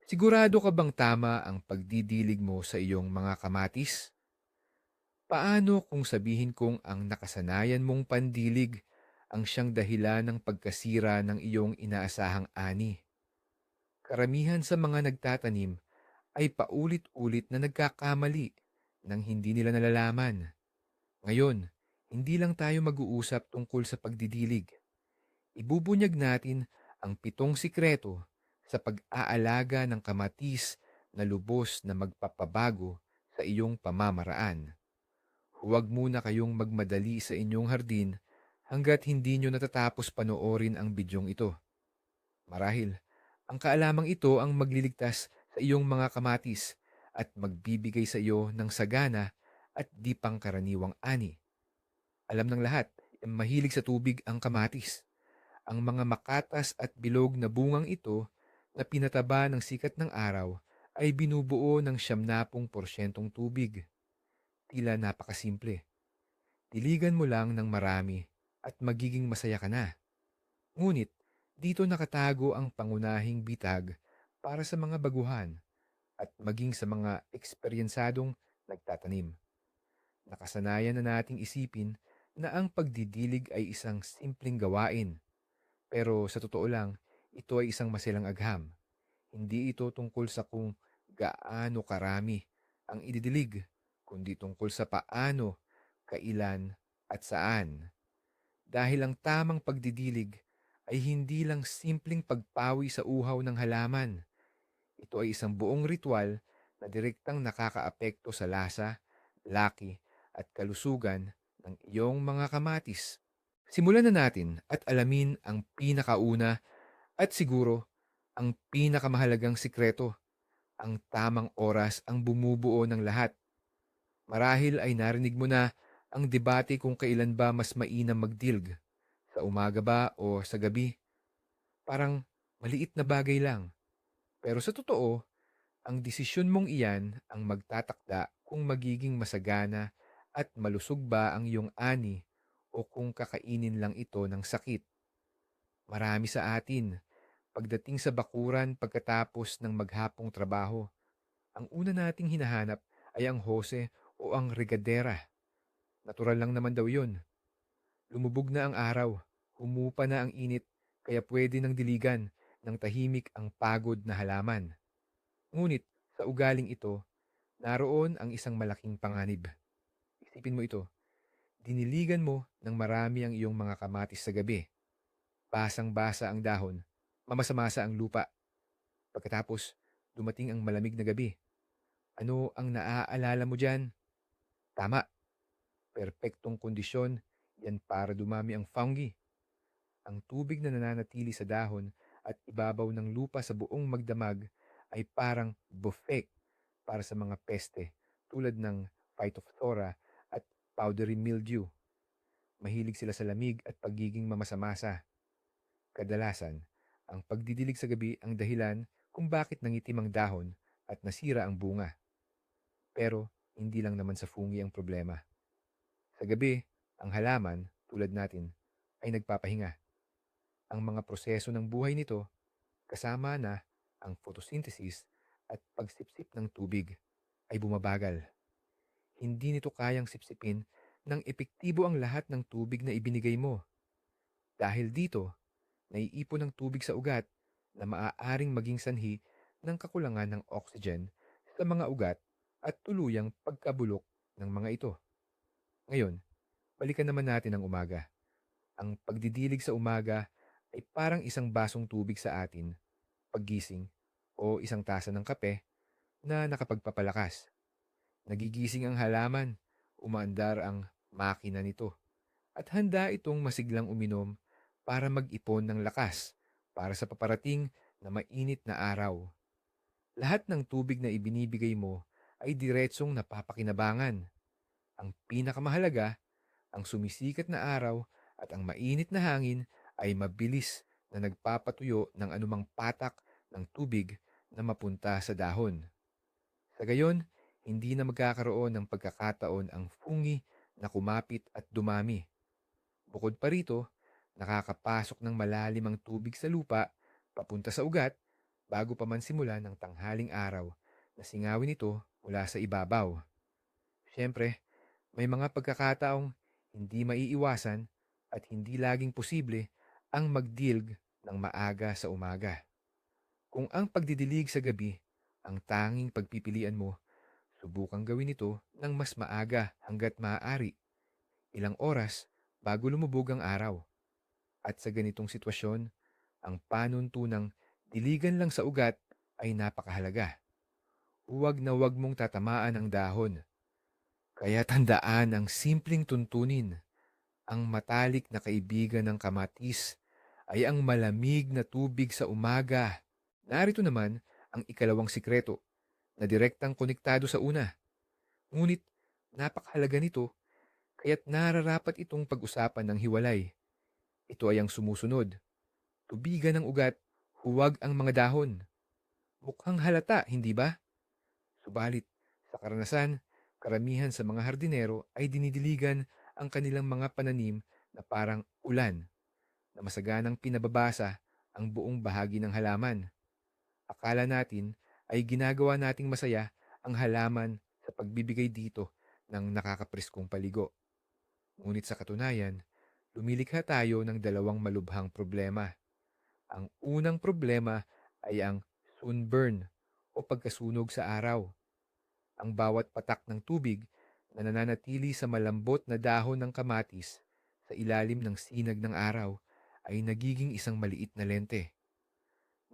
Sigurado ka bang tama ang pagdidilig mo sa iyong mga kamatis? Paano kung sabihin kong ang nakasanayan mong pandilig ang siyang dahilan ng pagkasira ng iyong inaasahang ani? Karamihan sa mga nagtatanim ay paulit-ulit na nagkakamali nang hindi nila nalalaman. Ngayon, hindi lang tayo mag-uusap tungkol sa pagdidilig. Ibubunyag natin ang 7 sikreto sa pag-aalaga ng kamatis na lubos na magpapabago sa iyong pamamaraan. Huwag muna kayong magmadali sa inyong hardin hanggat hindi nyo natatapos panoorin ang bidyong ito. Marahil, ang kaalamang ito ang magliligtas sa iyong mga kamatis at magbibigay sa iyo ng sagana at di pangkaraniwang ani. Alam ng lahat, mahilig sa tubig ang kamatis. Ang mga makatas at bilog na bungang ito na pinataba ng sikat ng araw ay binubuo ng 70% tubig. Tila napakasimple. Diligan mo lang ng marami at magiging masaya ka na. Ngunit, dito nakatago ang pangunahing bitag para sa mga baguhan at maging sa mga eksperyensadong nagtatanim. Nakasanayan na nating isipin na ang pagdidilig ay isang simpleng gawain. Pero sa totoo lang, ito ay isang masilang agham. Hindi ito tungkol sa kung gaano karami ang ididilig, kundi tungkol sa paano, kailan, at saan. Dahil ang tamang pagdidilig ay hindi lang simpleng pagpawi sa uhaw ng halaman. Ito ay isang buong ritual na direktang nakakaapekto sa lasa, laki, at kalusugan ng iyong mga kamatis. Simulan na natin at alamin ang pinakauna at siguro ang pinakamahalagang sikreto. Ang tamang oras ang bumubuo ng lahat. Marahil ay narinig mo na ang debate kung kailan ba mas mainam magdilg. Sa umaga ba o sa gabi? Parang maliit na bagay lang. Pero sa totoo, ang desisyon mong iyan ang magtatakda kung magiging masagana at malusog ba ang iyong ani o kung kakainin lang ito ng sakit. Marami sa atin, pagdating sa bakuran pagkatapos ng maghapong trabaho, ang una nating hinahanap ay ang hose o ang regadera. Natural lang naman daw yun. Lumubog na ang araw, humupa na ang init, kaya pwede ng diligan ng tahimik ang pagod na halaman. Ngunit sa ugaling ito, naroon ang isang malaking panganib. Isipin mo ito, diniligan mo ng marami ang iyong mga kamatis sa gabi. Basang-basa ang dahon, mamasa-masa ang lupa. Pagkatapos, dumating ang malamig na gabi. Ano ang naaalala mo dyan? Tama, perpektong kondisyon yan para dumami ang fungi. Ang tubig na nananatili sa dahon at ibabaw ng lupa sa buong magdamag ay parang buffet para sa mga peste tulad ng Phytophthora at powdery mildew. Mahilig sila sa lamig at pagiging mamasa-masa. Kadalasan, ang pagdidilig sa gabi ang dahilan kung bakit nangitim ang dahon at nasira ang bunga. Pero hindi lang naman sa fungi ang problema. Sa gabi, ang halaman, tulad natin, ay nagpapahinga. Ang mga proseso ng buhay nito, kasama na ang photosynthesis at pagsipsip ng tubig, ay bumabagal. Hindi nito kayang sipsipin ng epektibo ang lahat ng tubig na ibinigay mo. Dahil dito, naiipon ng tubig sa ugat na maaaring maging sanhi ng kakulangan ng oxygen sa mga ugat at tuluyang pagkabulok ng mga ito. Ngayon, balikan naman natin ang umaga. Ang pagdidilig sa umaga ay parang isang basong tubig sa atin, paggising, o isang tasa ng kape na nakapagpapalakas. Nagigising ang halaman, umaandar ang makina nito, at handa itong masiglang uminom para mag-ipon ng lakas para sa paparating na mainit na araw. Lahat ng tubig na ibinibigay mo ay diretsong napapakinabangan. Ang pinakamahalaga, ang sumisikat na araw at ang mainit na hangin ay mabilis na nagpapatuyo ng anumang patak ng tubig na mapunta sa dahon. Sa gayon, hindi na magkakaroon ng pagkakataon ang fungi na kumapit at dumami. Bukod pa rito, nakakapasok ng malalim ang tubig sa lupa, papunta sa ugat, bago pa man simula ng tanghaling araw na singawin ito mula sa ibabaw. Siyempre, may mga pagkakataong hindi maiiwasan at hindi laging posible ang magdilg ng maaga sa umaga. Kung ang pagdidilig sa gabi ang tanging pagpipilian mo, subukang gawin ito ng mas maaga hanggat maaari, ilang oras bago lumubog ang araw. At sa ganitong sitwasyon, ang panuntunang diligan lang sa ugat ay napakahalaga. Huwag na huwag mong tatamaan ang dahon. Kaya tandaan ang simpleng tuntunin. Ang matalik na kaibigan ng kamatis ay ang malamig na tubig sa umaga. Narito naman ang ikalawang sikreto na direktang konektado sa una. Ngunit napakahalaga nito kaya't nararapat itong pag-usapan ng hiwalay. Ito ay ang sumusunod. Tubigan ng ugat, huwag ang mga dahon. Mukhang halata, hindi ba? Subalit, sa karanasan, karamihan sa mga hardinero ay dinidiligan ang kanilang mga pananim na parang ulan na masaganang pinababasa ang buong bahagi ng halaman. Akala natin ay ginagawa nating masaya ang halaman sa pagbibigay dito ng nakakapreskong paligo. Ngunit sa katunayan, lumilikha tayo ng dalawang malubhang problema. Ang unang problema ay ang sunburn o pagkasunog sa araw. Ang bawat patak ng tubig na nananatili sa malambot na dahon ng kamatis sa ilalim ng sinag ng araw ay nagiging isang maliit na lente.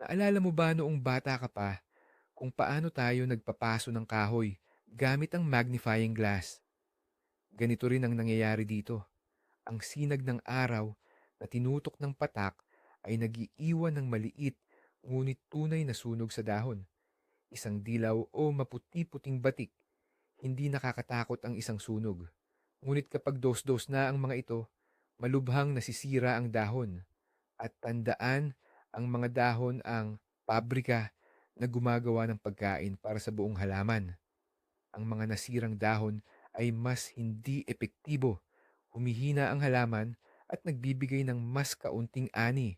Naalala mo ba noong bata ka pa kung paano tayo nagpapaso ng kahoy gamit ang magnifying glass? Ganito rin ang nangyayari dito. Ang sinag ng araw na tinutok ng patak ay nagiiwan ng maliit ngunit tunay na sunog sa dahon. Isang dilaw o maputi-puting batik. Hindi nakakatakot ang isang sunog. Ngunit kapag dos-dos na ang mga ito, malubhang nasisira ang dahon. At tandaan, ang mga dahon ang pabrika na gumagawa ng pagkain para sa buong halaman. Ang mga nasirang dahon ay mas hindi epektibo. Humihina ang halaman at nagbibigay ng mas kaunting ani.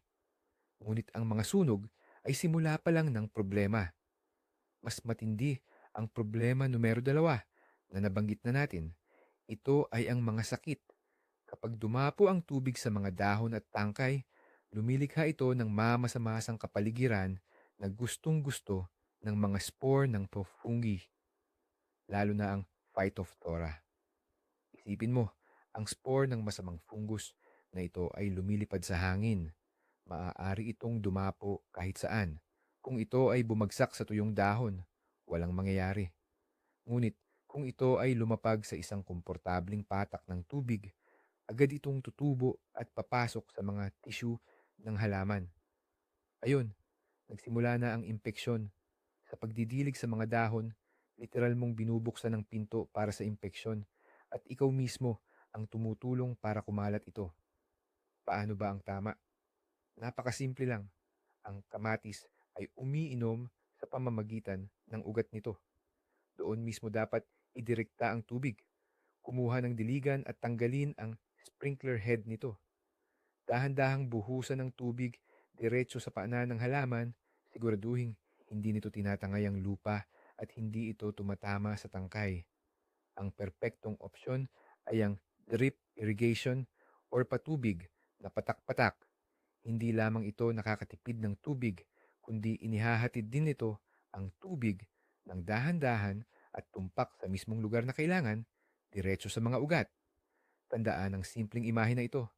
Ngunit ang mga sunog ay simula pa lang ng problema. Mas matindi ang problema numero 2 na nabanggit na natin. Ito ay ang mga sakit. Kapag dumapo ang tubig sa mga dahon at tangkay, lumilikha ito ng mamasamasang kapaligiran na gustong-gusto ng mga spore ng fungi, lalo na ang Phytophthora. Isipin mo, ang spore ng masamang fungus na ito ay lumilipad sa hangin. Maaari itong dumapo kahit saan. Kung ito ay bumagsak sa tuyong dahon, walang mangyayari. Ngunit kung ito ay lumapag sa isang komportabling patak ng tubig, agad itong tutubo at papasok sa mga tissue ng halaman. Ayun, nagsimula na ang impeksyon. Sa pagdidilig sa mga dahon, literal mong binubuksan ang pinto para sa impeksyon at ikaw mismo ang tumutulong para kumalat ito. Paano ba ang tama? Napakasimple lang. Ang kamatis ay umiinom sa pamamagitan ng ugat nito. Doon mismo dapat idirekta ang tubig. Kumuha ng diligan at tanggalin ang sprinkler head nito. Dahan-dahang buhusan ng tubig diretso sa paanan ng halaman, siguraduhin hindi nito tinatangay ang lupa at hindi ito tumatama sa tangkay. Ang perpektong opsyon ay ang drip irrigation or patubig na patak-patak. Hindi lamang ito nakakatipid ng tubig, kundi inihahatid din nito ang tubig ng dahan-dahan at tumpak sa mismong lugar na kailangan, diretso sa mga ugat. Tandaan ang simpleng imahe na ito.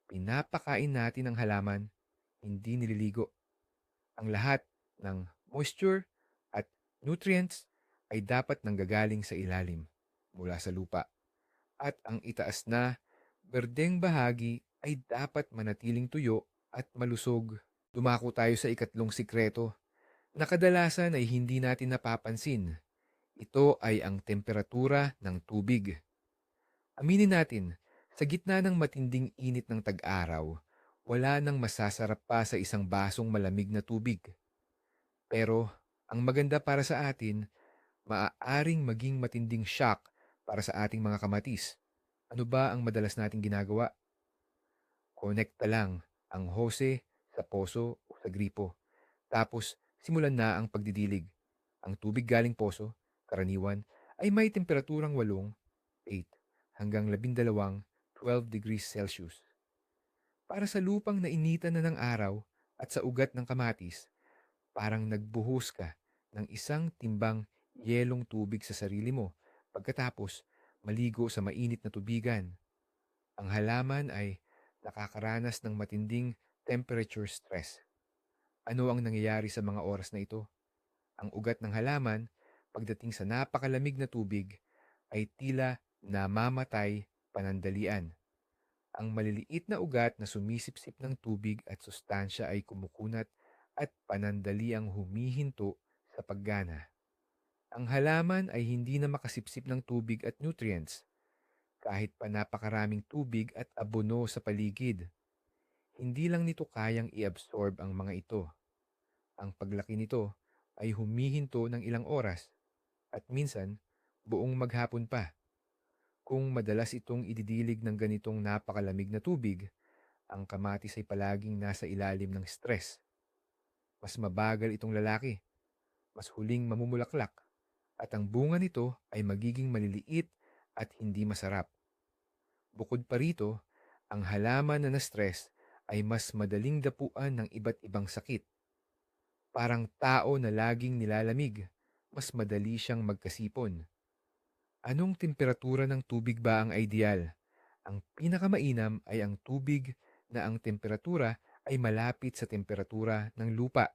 Pinapakain natin ang halaman, hindi nililigo. Ang lahat ng moisture at nutrients ay dapat nanggagaling sa ilalim, mula sa lupa. At ang itaas na, berdeng bahagi ay dapat manatiling tuyo at malusog. Dumako tayo sa ikatlong sikreto na kadalasan ay hindi natin napapansin. Ito ay ang temperatura ng tubig. Aminin natin, sa gitna ng matinding init ng tag-araw, wala nang masasarap pa sa isang basong malamig na tubig. Pero ang maganda para sa atin, maaaring maging matinding shock para sa ating mga kamatis. Ano ba ang madalas nating ginagawa? Konekta lang ang hose sa poso o sa gripo. Tapos Simulan na ang pagdidilig. Ang tubig galing poso, karaniwan, ay may temperaturang 8 hanggang 12 12 degrees Celsius. Para sa lupang nainitan na ng araw at sa ugat ng kamatis, parang nagbuhos ka ng isang timbang yelong tubig sa sarili mo pagkatapos maligo sa mainit na tubigan. Ang halaman ay nakakaranas ng matinding temperature stress. Ano ang nangyayari sa mga oras na ito? Ang ugat ng halaman, pagdating sa napakalamig na tubig, ay tila namamatay panandalian. Ang maliliit na ugat na sumisipsip ng tubig at sustansya ay kumukunat at panandaliang humihinto sa paggana. Ang halaman ay hindi na makasipsip ng tubig at nutrients kahit pa napakaraming tubig at abono sa paligid. Hindi lang nito kayang i-absorb ang mga ito. Ang paglaki nito ay humihinto ng ilang oras at minsan buong maghapon pa. Kung madalas itong ididilig ng ganitong napakalamig na tubig, ang kamatis ay palaging nasa ilalim ng stress. Mas mabagal itong lalaki, mas huling mamumulaklak, at ang bunga nito ay magiging maliliit at hindi masarap. Bukod pa rito, ang halaman na na-stress ay mas madaling dapuan ng iba't ibang sakit. Parang tao na laging nilalamig, mas madali siyang magkasipon. Anong temperatura ng tubig ba ang ideal? Ang pinakamainam ay ang tubig na ang temperatura ay malapit sa temperatura ng lupa.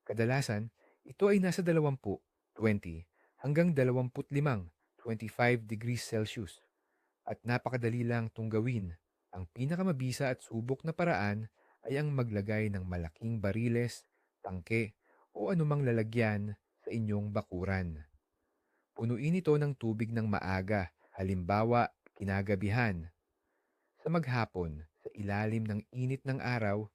Kadalasan, ito ay nasa 20 hanggang 25 degrees Celsius at napakadali lang itong gawin. Ang pinakamabisa at subok na paraan ay ang maglagay ng malaking bariles, tangke o anumang lalagyan sa inyong bakuran. Punuin ito ng tubig ng maaga, halimbawa kinagabihan. Sa maghapon, sa ilalim ng init ng araw,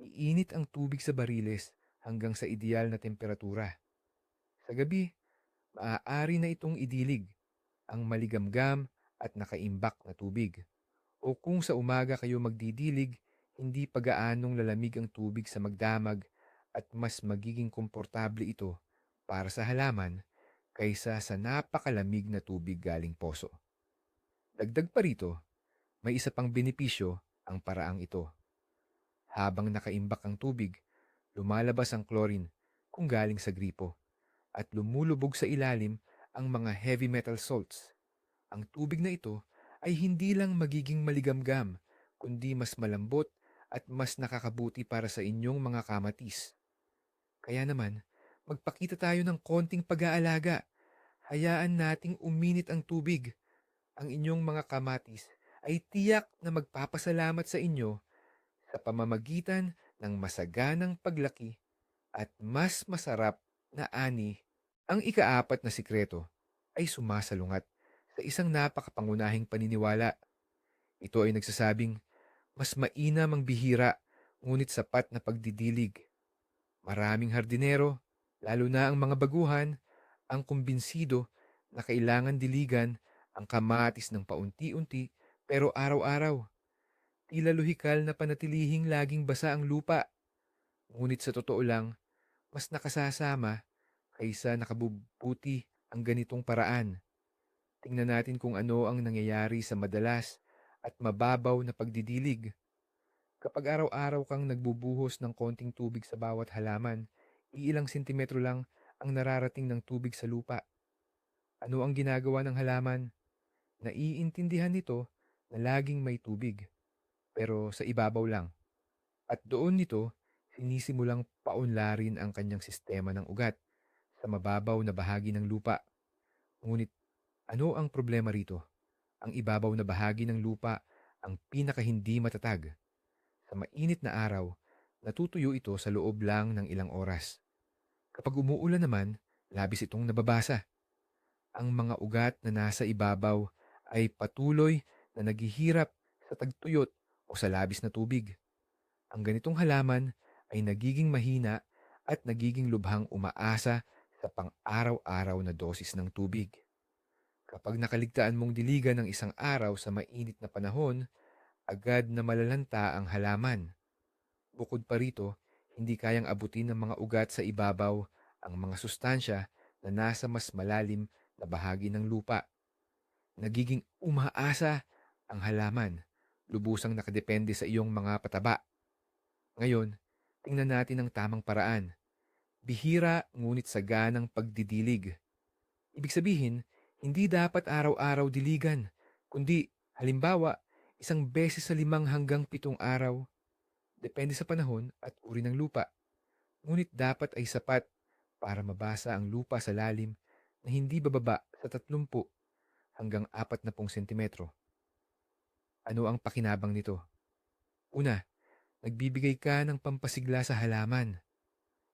iinit ang tubig sa bariles hanggang sa ideal na temperatura. Sa gabi, maaari na itong idilig ang maligamgam at nakaimbak na tubig. O kung sa umaga kayo magdidilig, hindi pagaanong lalamig ang tubig sa magdamag at mas magiging komportable ito para sa halaman kaysa sa napakalamig na tubig galing poso. Dagdag pa rito, may isa pang benepisyo ang paraang ito. Habang nakaimbak ang tubig, lumalabas ang chlorine kung galing sa gripo at lumulubog sa ilalim ang mga heavy metal salts. Ang tubig na ito ay hindi lang magiging maligamgam, kundi mas malambot at mas nakakabuti para sa inyong mga kamatis. Kaya naman, magpakita tayo ng konting pag-aalaga. Hayaan nating uminit ang tubig. Ang inyong mga kamatis ay tiyak na magpapasalamat sa inyo sa pamamagitan ng masaganang paglaki at mas masarap na ani. Ang ikaapat na sikreto ay sumasalungat sa isang napakapangunahing paniniwala. Ito ay nagsasabing, mas mainam ang bihira, ngunit sapat na pagdidilig. Maraming hardinero, lalo na ang mga baguhan, ang kumbinsido na kailangan diligan ang kamatis ng paunti-unti pero araw-araw. Tila lohikal na panatilihing laging basa ang lupa. Ngunit sa totoo lang, mas nakasasama kaysa nakabubuti ang ganitong paraan. Tingnan natin kung ano ang nangyayari sa madalas at mababaw na pagdidilig. Kapag araw-araw kang nagbubuhos ng konting tubig sa bawat halaman, iilang sentimetro lang ang nararating ng tubig sa lupa. Ano ang ginagawa ng halaman? Naiintindihan nito na laging may tubig, pero sa ibabaw lang. At doon nito, sinisimulang paunlarin ang kanyang sistema ng ugat sa mababaw na bahagi ng lupa. Ngunit ano ang problema rito? Ang ibabaw na bahagi ng lupa ang pinakahindi matatag. Sa mainit na araw, natutuyo ito sa loob lang ng ilang oras. Kapag umuulan naman, labis itong nababasa. Ang mga ugat na nasa ibabaw ay patuloy na naghihirap sa tagtuyot o sa labis na tubig. Ang ganitong halaman ay nagiging mahina at nagiging lubhang umaasa sa pang-araw-araw na dosis ng tubig. Kapag nakaligtaan mong diligan ng isang araw sa mainit na panahon, agad na malalanta ang halaman. Bukod pa rito, Hindi kayang abutin ng mga ugat sa ibabaw ang mga sustansya na nasa mas malalim na bahagi ng lupa. Nagiging umaasa ang halaman, lubusang nakadepende sa iyong mga pataba. Ngayon, tingnan natin ang tamang paraan. Bihira ngunit saganang pagdidilig. Ibig sabihin, hindi dapat araw-araw diligan, kundi halimbawa, 1 beses sa 5 hanggang 7 araw. Depende sa panahon at uri ng lupa. Ngunit dapat ay sapat para mabasa ang lupa sa lalim na hindi bababa sa 30 hanggang 40 sentimetro. Ano ang pakinabang nito? Una, nagbibigay ka ng pampasigla sa halaman.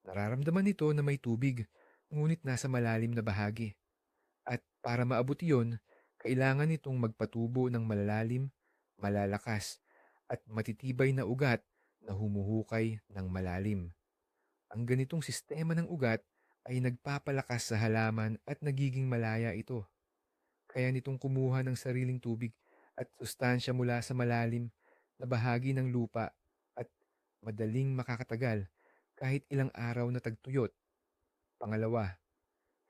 Nararamdaman nito na may tubig, ngunit nasa malalim na bahagi. At para maabot iyon, kailangan nitong magpatubo ng malalalim, malalakas, at matitibay na ugat na humuhukay ng malalim. Ang ganitong sistema ng ugat ay nagpapalakas sa halaman at nagiging malaya ito. Kaya nitong kumuha ng sariling tubig at sustansya mula sa malalim na bahagi ng lupa at madaling makakatagal kahit ilang araw na tagtuyot. Pangalawa,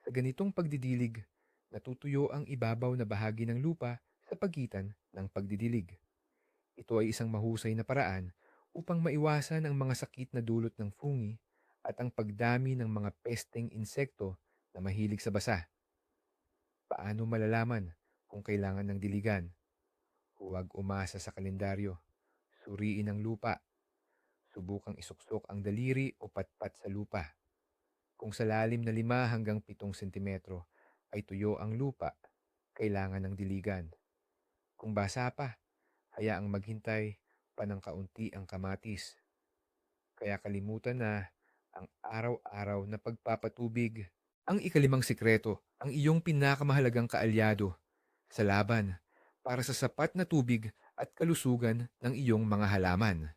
sa ganitong pagdidilig, natutuyo ang ibabaw na bahagi ng lupa sa pagitan ng pagdidilig. Ito ay isang mahusay na paraan upang maiwasan ang mga sakit na dulot ng fungi at ang pagdami ng mga pesteng insekto na mahilig sa basa. Paano malalaman kung kailangan ng diligan? Huwag umasa sa kalendaryo. Suriin ang lupa. Subukang isuksok ang daliri o patpat sa lupa. Kung sa lalim na 5 hanggang 7 sentimetro ay tuyo ang lupa, kailangan ng diligan. Kung basa pa, hayaang maghintay pa ng kaunti ang kamatis. Kaya kalimutan na ang araw-araw na pagpapatubig. Ang ikalimang sikreto, ang iyong pinakamahalagang kaalyado sa laban para sa sapat na tubig at kalusugan ng iyong mga halaman.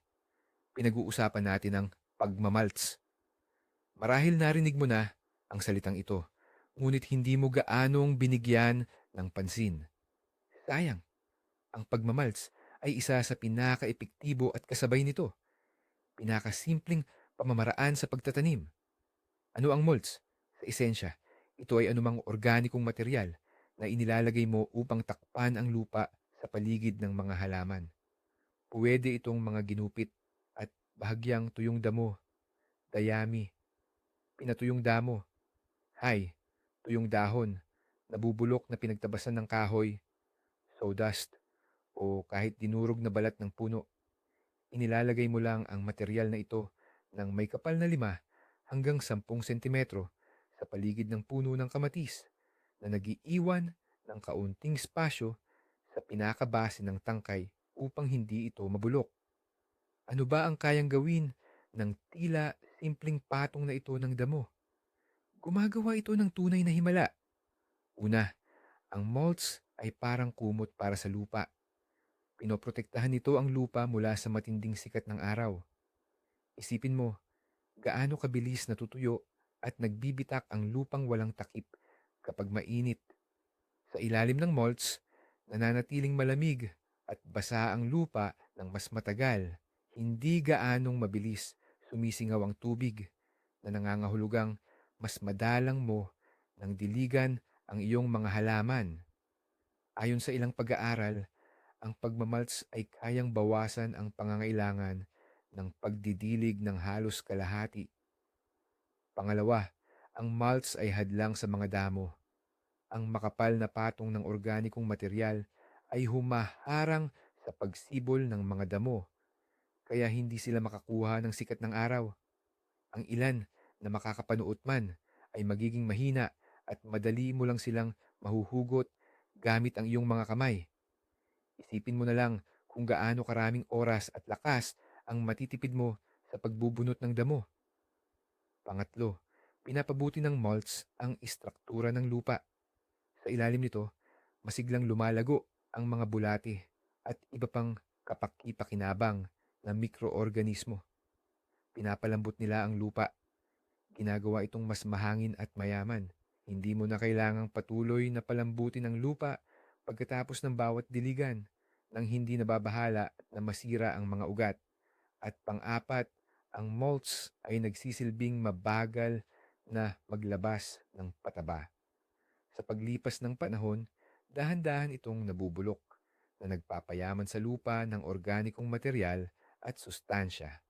Pinag-uusapan natin ang pagmamalts. Marahil narinig mo na ang salitang ito, ngunit hindi mo gaanong binigyan ng pansin. Sayang, ang pagmamalts ay isa sa pinaka-epektibo at kasabay nito. Pinakasimpleng pamamaraan sa pagtatanim. Ano ang mulch? Sa esensya, ito ay anumang organikong material na inilalagay mo upang takpan ang lupa sa paligid ng mga halaman. Puwede itong mga ginupit at bahagyang tuyong damo, dayami, pinatuyong damo, tuyong dahon, nabubulok na pinagtabasan ng kahoy, sawdust, o kahit dinurog na balat ng puno. Inilalagay mo lang ang material na ito ng may kapal na 5 hanggang 10 sentimetro sa paligid ng puno ng kamatis na nagiiwan ng kaunting spasyo sa pinakabase ng tangkay upang hindi ito mabulok. Ano ba ang kayang gawin ng tila simpleng patong na ito ng damo? Gumagawa ito ng tunay na himala. Una, ang mulch ay parang kumot para sa lupa. Pinoprotektahan nito ang lupa mula sa matinding sikat ng araw. Isipin mo, gaano kabilis natutuyo at nagbibitak ang lupang walang takip kapag mainit. Sa ilalim ng mulch, nananatiling malamig at basa ang lupa ng mas matagal. Hindi gaanong mabilis sumisingaw ang tubig na nangangahulugang mas madalang mo ng diligan ang iyong mga halaman. Ayon sa ilang pag-aaral, ang pagmamalts ay kayang bawasan ang pangangailangan ng pagdidilig ng halos kalahati. Pangalawa, ang mulch ay hadlang sa mga damo. Ang makapal na patong ng organikong material ay humaharang sa pagsibol ng mga damo, kaya hindi sila makakuha ng sikat ng araw. Ang ilan na makakapanuot man ay magiging mahina at madali mo lang silang mahuhugot gamit ang iyong mga kamay. Isipin mo na lang kung gaano karaming oras at lakas ang matitipid mo sa pagbubunot ng damo. Pangatlo, pinapabuti ng mulch ang istruktura ng lupa. Sa ilalim nito, masiglang lumalago ang mga bulati at iba pang kapaki-pakinabang na mikroorganismo. Pinapalambot nila ang lupa. Ginagawa itong mas mahangin at mayaman. Hindi mo na kailangang patuloy na palambutin ang lupa pagkatapos ng bawat diligan nang hindi nababahala na masira ang mga ugat. At pang-apat, Ang molds ay nagsisilbing mabagal na maglabas ng pataba. Sa paglipas ng panahon, dahan-dahan itong nabubulok na nagpapayaman sa lupa ng organikong material at sustansya.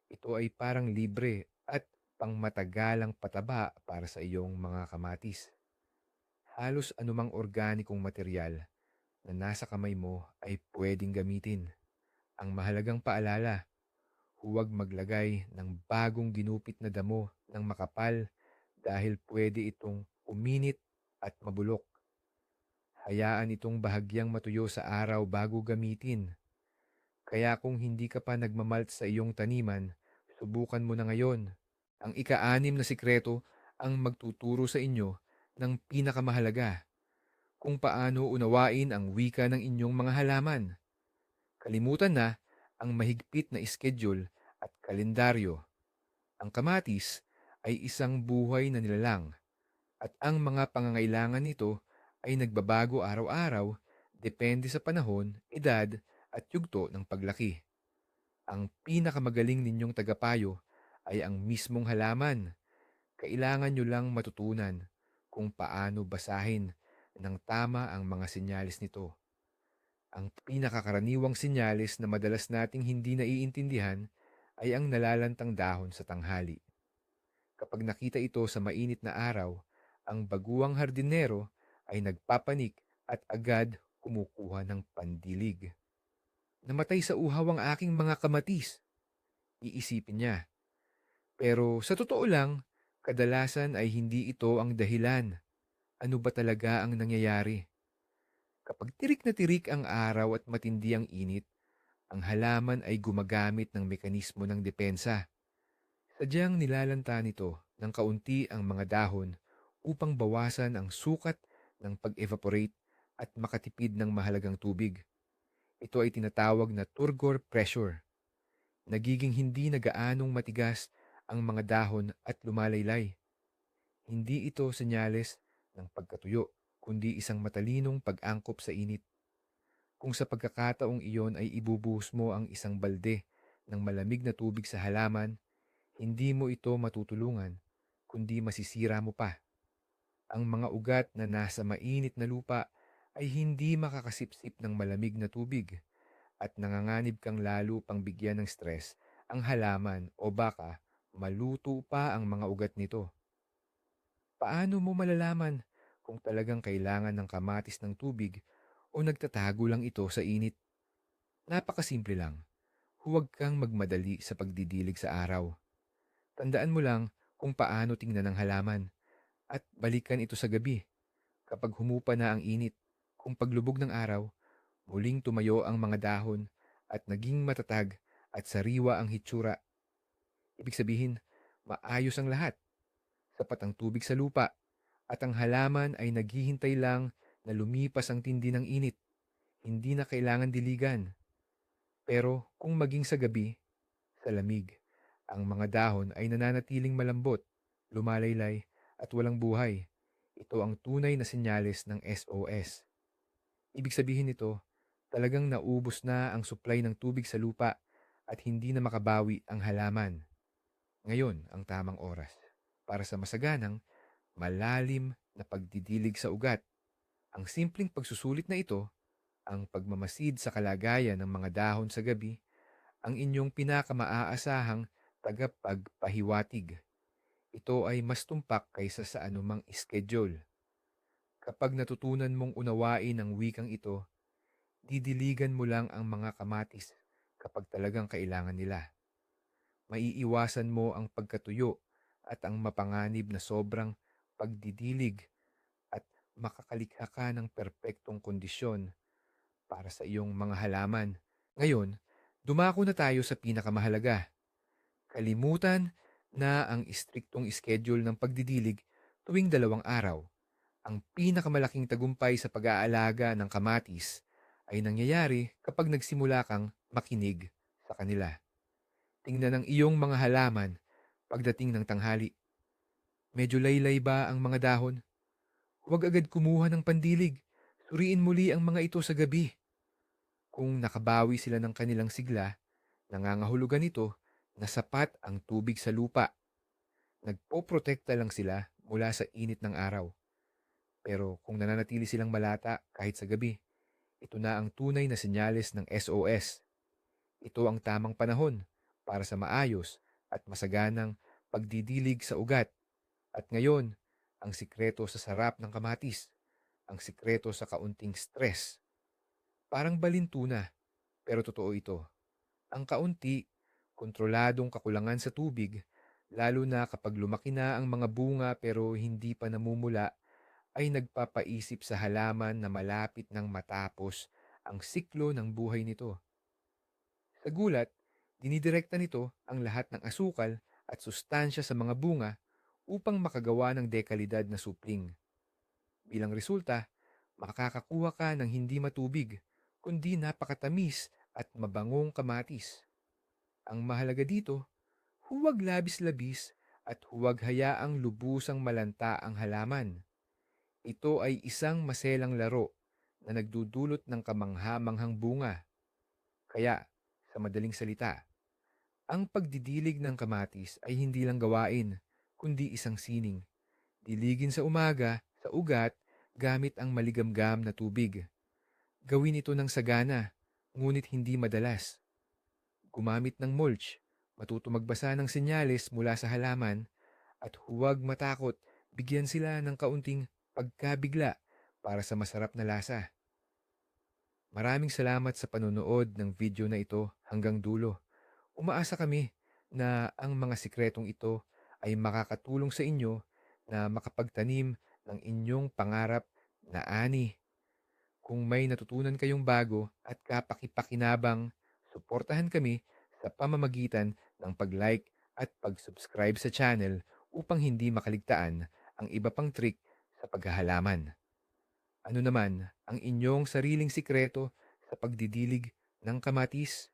Ito ay parang libre at pangmatagalang pataba para sa iyong mga kamatis. Halos anumang organikong material na nasa kamay mo ay pwedeng gamitin. Ang mahalagang paalala, huwag maglagay ng bagong ginupit na damo ng makapal dahil pwede itong uminit at mabulok. Hayaan itong bahagyang matuyo sa araw bago gamitin. Kaya kung hindi ka pa nagmamalt sa iyong taniman, subukan mo na ngayon. Ang ika-anim na sikreto ang magtuturo sa inyo ng pinakamahalaga kung paano unawain ang wika ng inyong mga halaman. Kalimutan na ang mahigpit na schedule at kalendaryo. Ang kamatis ay isang buhay na nilalang at ang mga pangangailangan nito ay nagbabago araw-araw depende sa panahon, edad at yugto ng paglaki. Ang pinakamagaling ninyong tagapayo ay ang mismong halaman. Kailangan nyo lang matutunan kung paano basahin ng tama ang mga sinyalis nito. Ang pinakakaraniwang sinyalis na madalas nating hindi naiintindihan ay ang nalalantang dahon sa tanghali. Kapag nakita ito sa mainit na araw, ang baguang hardinero ay nagpapanik at agad kumukuha ng pandilig. Namatay sa uhaw ang aking mga kamatis, iisipin niya. Pero sa totoo lang, kadalasan ay hindi ito ang dahilan. Ano ba talaga ang nangyayari? Kapag tirik na tirik ang araw at matindi ang init, ang halaman ay gumagamit ng mekanismo ng depensa. Sadyang nilalanta nito ng kaunti ang mga dahon upang bawasan ang sukat ng pag-evaporate at makatipid ng mahalagang tubig. Ito ay tinatawag na turgor pressure. Nagiging hindi na gaanong matigas ang mga dahon at lumalaylay. Hindi ito senyales ng pagkatuyo, kundi isang matalinong pag-angkop sa init. Kung sa pagkakataong iyon ay ibubuhos mo ang isang balde ng malamig na tubig sa halaman, hindi mo ito matutulungan, kundi masisira mo pa. Ang mga ugat na nasa mainit na lupa ay hindi makakasipsip ng malamig na tubig at nanganganib kang lalo pang bigyan ng stress ang halaman o baka maluto pa ang mga ugat nito. Paano mo malalaman kung talagang kailangan ng kamatis ng tubig o nagtatago lang ito sa init? Napakasimple lang. Huwag kang magmadali sa pagdidilig sa araw. Tandaan mo lang kung paano tingnan ng halaman at balikan ito sa gabi kapag humupa na ang init. Kung paglubog ng araw, muling tumayo ang mga dahon at naging matatag at sariwa ang hitsura. Ibig sabihin, maayos ang lahat. Sapat ang tubig sa lupa at ang halaman ay naghihintay lang na lumipas ang tindi ng init. Hindi na kailangan diligan. Pero kung maging sa gabi, sa lamig, ang mga dahon ay nananatiling malambot, lumalaylay at walang buhay. Ito ang tunay na senyales ng SOS. Ibig sabihin nito, talagang naubos na ang supply ng tubig sa lupa at hindi na makabawi ang halaman. Ngayon ang tamang oras para sa masaganang, malalim na pagdidilig sa ugat. Ang simpleng pagsusulit na ito, ang pagmamasid sa kalagayan ng mga dahon sa gabi, ang inyong pinakamaaasahang tagapagpahiwatig. Ito ay mas tumpak kaysa sa anumang schedule. Kapag natutunan mong unawain ang wikang ito, didiligan mo lang ang mga kamatis kapag talagang kailangan nila. Maiiwasan mo ang pagkatuyo at ang mapanganib na sobrang pagdidilig at makakalikha ka ng perpektong kondisyon para sa iyong mga halaman. Ngayon, dumako na tayo sa pinakamahalaga. Kalimutan na ang istriktong schedule ng pagdidilig tuwing 2 araw. Ang pinakamalaking tagumpay sa pag-aalaga ng kamatis ay nangyayari kapag nagsimula kang makinig sa kanila. Tingnan ang iyong mga halaman pagdating ng tanghali. Medyo laylay ba ang mga dahon? Huwag agad kumuha ng pandilig. Suriin muli ang mga ito sa gabi. Kung nakabawi sila ng kanilang sigla, nangangahulugan ito na sapat ang tubig sa lupa. Nagpoprotekta lang sila mula sa init ng araw. Pero kung nananatili silang malata kahit sa gabi, ito na ang tunay na senyales ng SOS. Ito ang tamang panahon para sa maayos at masaganang pagdidilig sa ugat. At ngayon, ang sikreto sa sarap ng kamatis, ang sikreto sa kaunting stress. Parang balintuna, pero totoo ito. Ang kaunti, kontroladong kakulangan sa tubig, lalo na kapag lumaki na ang mga bunga pero hindi pa namumula, ay nagpapaisip sa halaman na malapit nang matapos ang siklo ng buhay nito. Sa gulat, dinidirekta nito ang lahat ng asukal at sustansya sa mga bunga upang makagawa ng dekalidad na supling. Bilang resulta, makakakuha ka ng hindi matubig, kundi napakatamis at mabangong kamatis. Ang mahalaga dito, huwag labis-labis at huwag hayaang lubusang malanta ang halaman. Ito ay isang maselang laro na nagdudulot ng kamangha-manghang bunga. Kaya, sa madaling salita, ang pagdidilig ng kamatis ay hindi lang gawain, kundi isang sining. Diligin sa umaga, sa ugat, gamit ang maligamgam na tubig. Gawin ito ng sagana, ngunit hindi madalas. Gumamit ng mulch, matuto magbasa ng senyales mula sa halaman, at huwag matakot, bigyan sila ng kaunting pagkabigla para sa masarap na lasa. Maraming salamat sa panonood ng video na ito hanggang dulo. Umaasa kami na ang mga sikretong ito ay makakatulong sa inyo na makapagtanim ng inyong pangarap na ani. Kung may natutunan kayong bago at kapakipakinabang, suportahan kami sa pamamagitan ng pag-like at pag-subscribe sa channel upang hindi makaligtaan ang iba pang trick sa paghahalaman. Ano naman ang inyong sariling sikreto sa pagdidilig ng kamatis?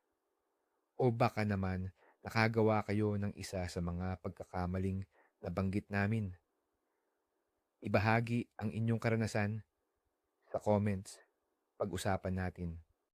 O baka naman nakagawa kayo ng isa sa mga pagkakamaling nabanggit namin? Ibahagi ang inyong karanasan sa comments. Pag-usapan natin.